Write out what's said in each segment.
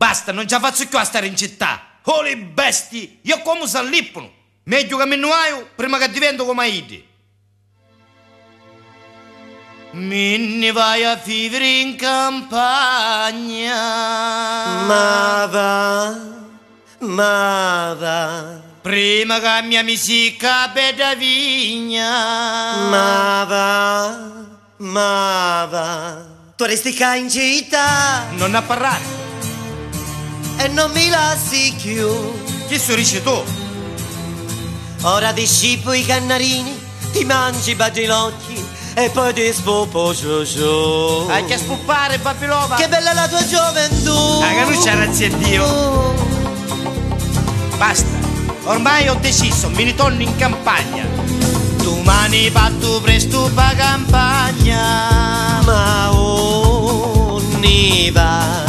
Basta, non ci faccio più a stare in città. Oh, le bestie, io come si allippono. Meglio che mi annoio prima che divento come Aidi. Me ne vai a vivere in campagna. Ma va. Prima che mia musica bella vigna. Ma va. Tu resti qua in città Non a parlare. e non mi lasci più. Chi sorrisci tu? Ora ti scippo i cannarini, ti mangi i bagilocchi e poi ti spupo giù. Hai che spuppare, Babilova. Che bella la tua gioventù. Che non c'è razza di Dio. Basta, ormai ho deciso, mi ritorno in campagna. Domani parto presto pa campagna. Ma ne vai.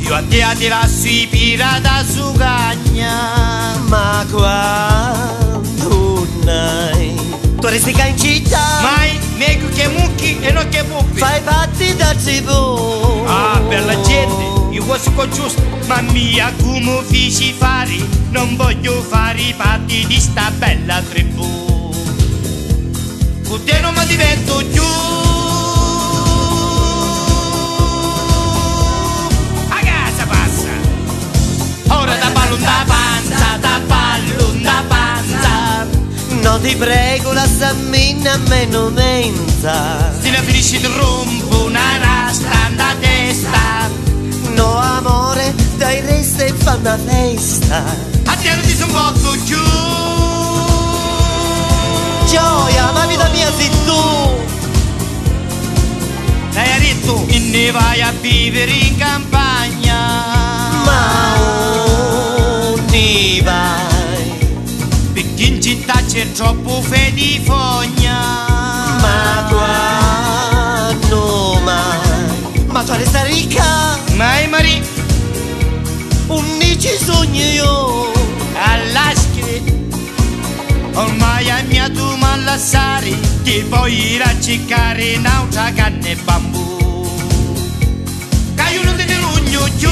Io a te ti lascio i pirata su cagna. Ma quando nai. Tu resti qua in città. Mai meglio che mucchi e non che puppi. Fai fatti da tribù. Ah, bella gente, io così giusto. Ma mia come feci fare. Non voglio fare parte di sta bella tribù. Con te non mi divento più. A casa passa. Ora da ballo da panza, da ballo da panza. No ti prego lasciami a me non menza. Se la finisci ti rompo una rasta da testa. No amore dai resta e fa una festa. A te non ti son botto più. Gioia ma vita mia sei tu. Lei ha detto che ne vai a vivere in campagna. Ma ne vai. Perché in città c'è troppo fedifogna. Ma quando mai. Ma tu resta ricca. Mai Maria, Unici sogno io. all'aschere. Ormai a mia tu m'allasare. Ti puoi ir a cercare un'altra canna e bambù. Che io non ti delugno giù.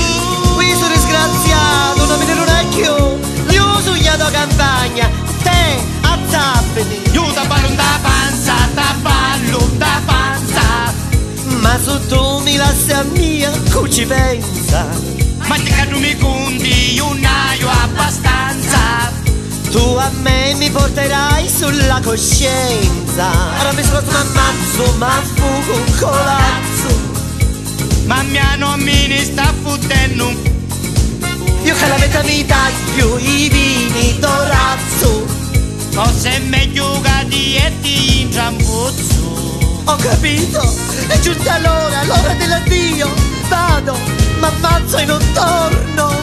Qui sono disgraziato, non mi delunecchio. Io sognato a campagna, te a zappini. Io da ballo da panza, da ballo da panza. Ma se tu mi lasci a mia, cu ci pensa. Ma ti che non mi conti, io ne ho abbastanza. Tu a me mi porterai sulla coscienza. Ora mi sposto, ma ammazzo, ma fugo un colazzo. Ma mia non mi sta fottendo. Io che la metà mi taglio i vini d'orazzo. Forse è meglio che ti etti in trampuzzo. Ho capito, è giusta l'ora dell'addio. Vado, m'ammazzo e non torno.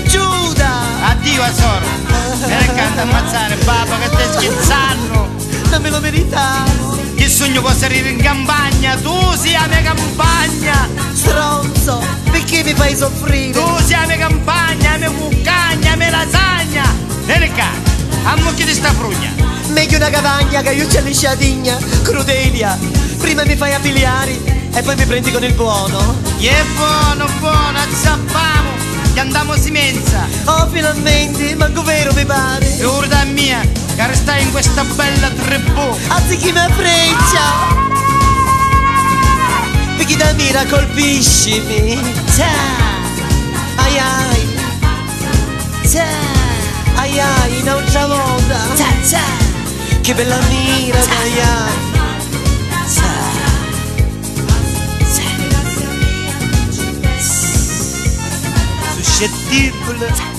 Giuda. Addio Asoro. Me ne canta ammazzare, papà, che stai scherzando. Non me lo meritavo. Che sogno posso arrivare in campagna. Tu sei la mia campagna. Stronzo, perché mi fai soffrire? Tu sei la mia campagna, la mia cuccagna, la mia lasagna. Vieni qua, ammucchi di sta frugna. Meglio una cavagna che io c'è lisciatigna. Crudelia, prima mi fai affiliare e poi mi prendi con il buono. Che buono, buono, azzappiamo. Che andiamo si mensa. Oh, finalmente, manco vero mi pare. E ora da mia, che restai in questa bella tribù. Anziché una freccia, perché da mira colpiscimi. Ciao, ai ai. Ciao, ai ai, un'altra volta. Ciao, ciao. Che bella mira, ai ai. Suscettibile.